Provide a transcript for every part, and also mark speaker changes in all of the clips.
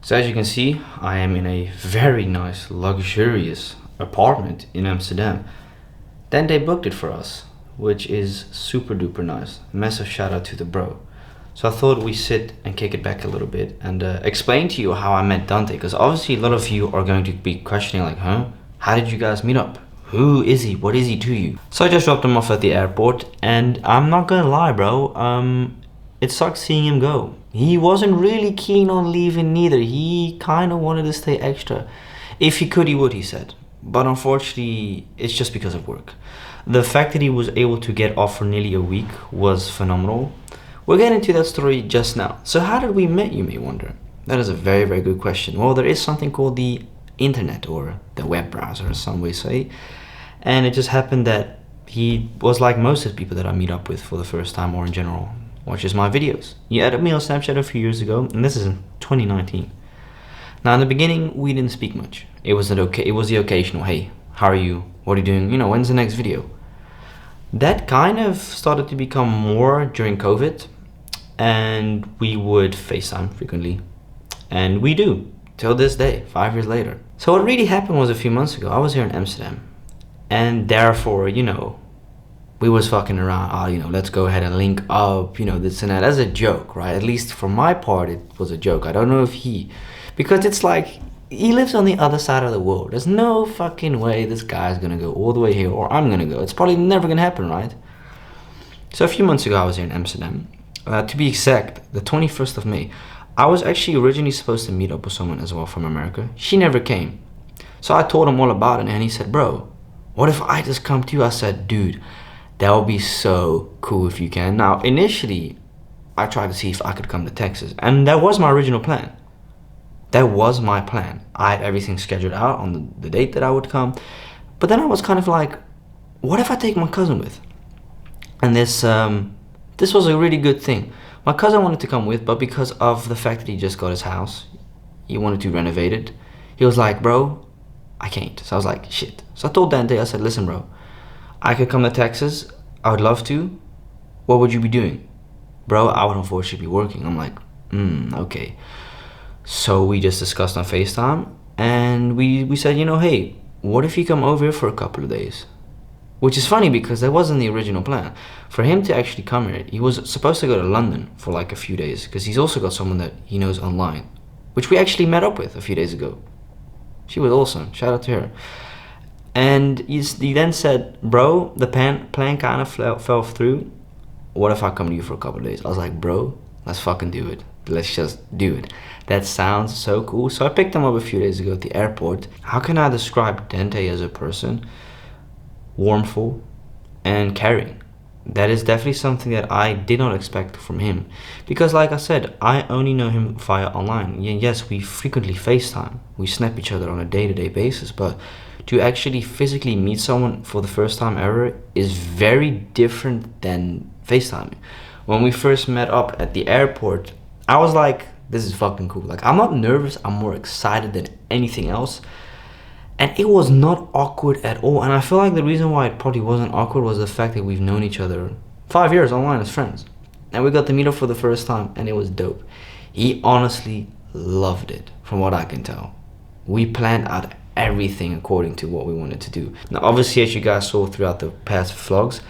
Speaker 1: So as you can see, I am in a very nice, luxurious apartment in Amsterdam. Dante booked it for us, which is super duper nice. Massive shout out to the bro. So I thought we sit and kick it back a little bit and explain to you how I met Dante, because obviously a lot of you are going to be questioning like, huh? How did you guys meet up? Who is he? What is he to you? So I just dropped him off at the airport, and I'm not gonna lie, bro. It sucks seeing him go. He wasn't really keen on leaving neither. He kind of wanted to stay extra. If he could, he would, he said. But unfortunately, it's just because of work. The fact that he was able to get off for nearly a week was phenomenal. We'll get into that story just now. So how did we meet, you may wonder? That is a very, very good question. Well, there is something called the internet, or the web browser, as some way say. And it just happened that he was like most of the people that I meet up with for the first time, or in general, watches my videos. He added me on Snapchat a few years ago, and this is in 2019. Now in the beginning, we didn't speak much. It was the occasional, hey, how are you? What are you doing? You know, when's the next video? That kind of started to become more during COVID, and we would FaceTime frequently. And we do, till this day, 5 years later. So what really happened was a few months ago, I was here in Amsterdam. And therefore, you know, we was fucking around, let's go ahead and link up, this and that, as a joke, right? At least for my part, it was a joke. I don't know if because it's like, he lives on the other side of the world. There's no fucking way this guy's gonna go all the way here, or I'm gonna go. It's probably never gonna happen, right? So a few months ago, I was here in Amsterdam. To be exact, the 21st of May. I was actually originally supposed to meet up with someone as well from America. She never came. So I told him all about it, and he said, bro, what if I just come to you? I said, dude, that would be so cool if you can. Now, initially, I tried to see if I could come to Texas, and that was my original plan. That was my plan. I had everything scheduled out on the date that I would come, but then I was kind of like, what if I take my cousin with? And this was a really good thing. My cousin wanted to come with, but because of the fact that he just got his house, he wanted to renovate it. He was like, bro, I can't. So I was like, shit. So I told Dante, I said, listen, bro, I could come to Texas. I would love to. What would you be doing? Bro, I would unfortunately be working. I'm like, okay. So we just discussed on FaceTime, and we said, hey, what if you come over here for a couple of days? Which is funny because that wasn't the original plan. For him to actually come here, he was supposed to go to London for like a few days, because he's also got someone that he knows online, which we actually met up with a few days ago. She was awesome. Shout out to her. And he then said, bro, the plan kind of fell through. What if I come to you for a couple of days? I was like, bro, let's fucking do it. Let's just do it. That sounds so cool. So I picked him up a few days ago at the airport. How can I describe Dante as a person? Warmful and caring. That is definitely something that I did not expect from him, because like I said, I only know him via online. Yes, we frequently FaceTime, we snap each other on a day-to-day basis, but to actually physically meet someone for the first time ever is very different than FaceTiming. When we first met up at the airport, I was like, this is fucking cool. Like, I'm not nervous, I'm more excited than anything else. And it was not awkward at all. And I feel like the reason why it probably wasn't awkward was the fact that we've known each other 5 years online as friends. And we got to meet up for the first time, and it was dope. He honestly loved it, from what I can tell. We planned out everything according to what we wanted to do. Now, obviously, as you guys saw throughout the past vlogs,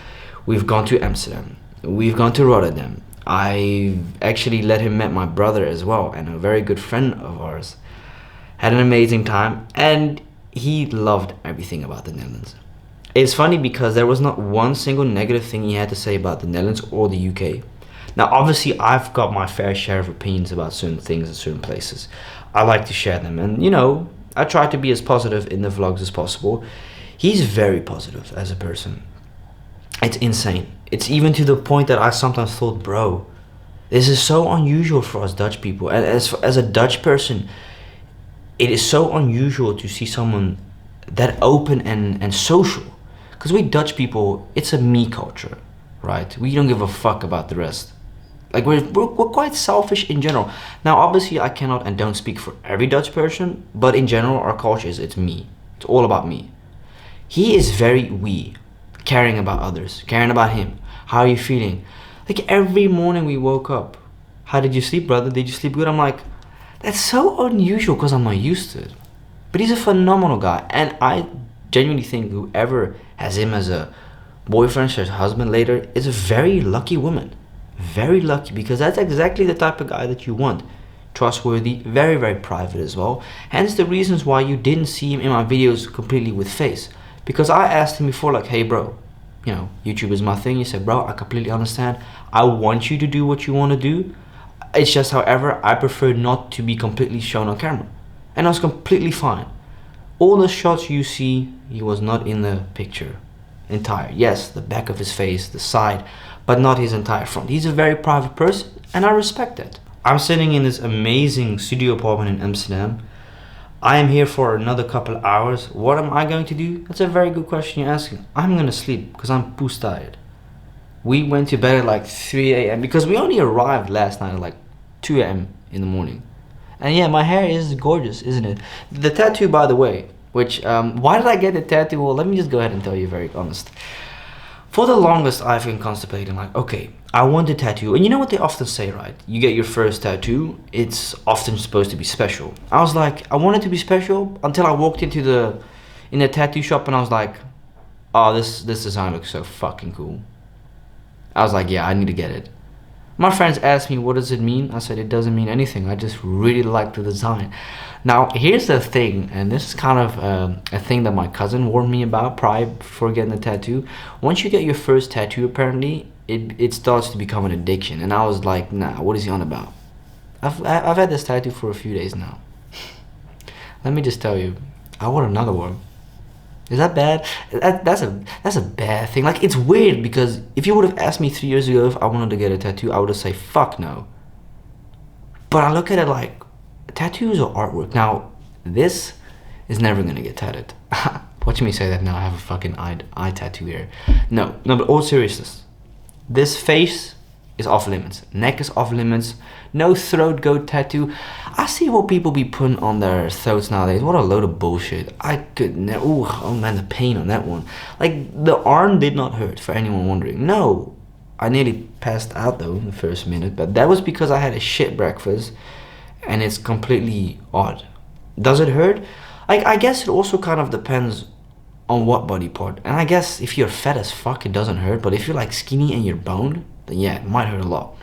Speaker 1: we've gone to Amsterdam. We've gone to Rotterdam. I actually let him meet my brother as well, and a very good friend of ours. Had an amazing time, and he loved everything about the Netherlands. It's funny because there was not one single negative thing he had to say about the Netherlands or the UK. Now, obviously, I've got my fair share of opinions about certain things in certain places. I like to share them, and I try to be as positive in the vlogs as possible. He's very positive as a person. It's insane. It's even to the point that I sometimes thought, bro, this is so unusual for us Dutch people. And as a Dutch person, it is so unusual to see someone that open and social. Because we Dutch people, it's a me culture, right? We don't give a fuck about the rest. Like, we're quite selfish in general. Now, obviously, I cannot and don't speak for every Dutch person, but in general, our culture is, it's me. It's all about me. He is very we, caring about others, caring about him. How are you feeling? Like, every morning we woke up. How did you sleep, brother? Did you sleep good? I'm like, That's so unusual because I'm not used to it. But he's a phenomenal guy, and I genuinely think whoever has him as a boyfriend or husband later is a very lucky woman. Very lucky, because that's exactly the type of guy that you want. Trustworthy, very, very private as well. Hence the reasons why you didn't see him in my videos completely with face. Because I asked him before, like, hey bro, you know, YouTube is my thing. He said, bro, I completely understand. I want you to do what you want to do. It's just, however, I prefer not to be completely shown on camera. And I was completely fine. All the shots you see, he was not in the picture entire. Yes, the back of his face, the side, but not his entire front. He's a very private person, and I respect that. I'm sitting in this amazing studio apartment in Amsterdam. I am here for another couple of hours. What am I going to do? That's a very good question you're asking. I'm gonna sleep because I'm poos tired. We went to bed at like 3 a.m. because we only arrived last night at like 2 a.m. in the morning. And yeah, my hair is gorgeous, isn't it? The tattoo, by the way, which, why did I get the tattoo? Well, let me just go ahead and tell you very honest. For the longest, I've been contemplating, like, okay, I want a tattoo. And you know what they often say, right? You get your first tattoo, it's often supposed to be special. I was like, I want it to be special until I walked into the tattoo shop and I was like, oh, this design looks so fucking cool. I was like, yeah, I need to get it. My friends asked me, what does it mean? I said, it doesn't mean anything. I just really like the design. Now, here's the thing, and this is kind of a thing that my cousin warned me about prior before getting the tattoo. Once you get your first tattoo, apparently, it starts to become an addiction. And I was like, nah, what is he on about? I've had this tattoo for a few days now. Let me just tell you, I want another one. Is that bad? That's a bad thing. Like, it's weird because if you would have asked me 3 years ago if I wanted to get a tattoo, I would have said fuck no. But I look at it like, tattoos are artwork. Now, this is never gonna get tattooed. Watch me say that now. I have a fucking eye tattoo here. No, but all seriousness, this face is off limits. Neck is off limits. No throat goat tattoo. I see what people be putting on their throats nowadays. What a load of bullshit. I could never. Oh man, the pain on that one. Like, the arm did not hurt, for anyone wondering. No, I nearly passed out though in the first minute, but that was because I had a shit breakfast, and it's completely odd. Does it hurt? I guess it also kind of depends on what body part. And I guess if you're fat as fuck, it doesn't hurt. But if you're like skinny and you're boned, then yeah, it might hurt a lot.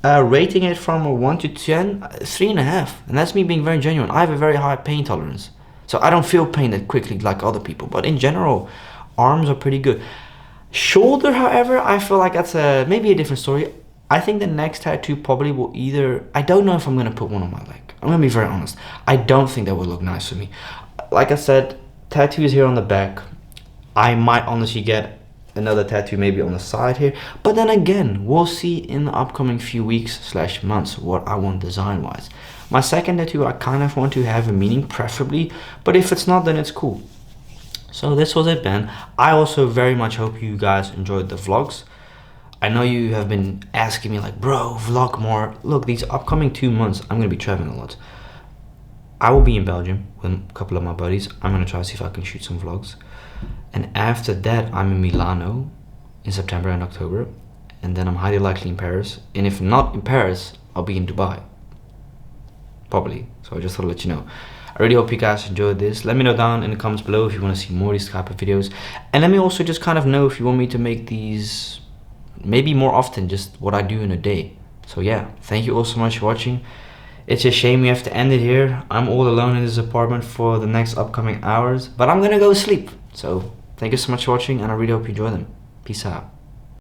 Speaker 1: Rating it from a 1 to 10, 3.5. And that's me being very genuine. I have a very high pain tolerance, so I don't feel pain that quickly like other people. But in general, arms are pretty good. Shoulder, however, I feel like that's maybe a different story. I think the next tattoo probably will either... I don't know if I'm going to put one on my leg. I'm going to be very honest. I don't think that would look nice for me. Like I said, tattoos here on the back. I might honestly get another tattoo maybe on the side here. But then again, we'll see in the upcoming few weeks / months what I want design-wise. My second tattoo, I kind of want to have a meaning, preferably. But if it's not, then it's cool. So this was it, Ben. I also very much hope you guys enjoyed the vlogs. I know you have been asking me like, bro, vlog more. Look, these upcoming 2 months, I'm going to be traveling a lot. I will be in Belgium with a couple of my buddies. I'm going to try to see if I can shoot some vlogs. And after that, I'm in Milano in September and October. And then I'm highly likely in Paris. And if not in Paris, I'll be in Dubai. Probably. So I just thought to let you know. I really hope you guys enjoyed this. Let me know down in the comments below if you want to see more of these type of videos. And let me also just kind of know if you want me to make these maybe more often, just what I do in a day. So yeah, thank you all so much for watching. It's a shame we have to end it here. I'm all alone in this apartment for the next upcoming hours, but I'm gonna go sleep. So thank you so much for watching, and I really hope you enjoy them. Peace out.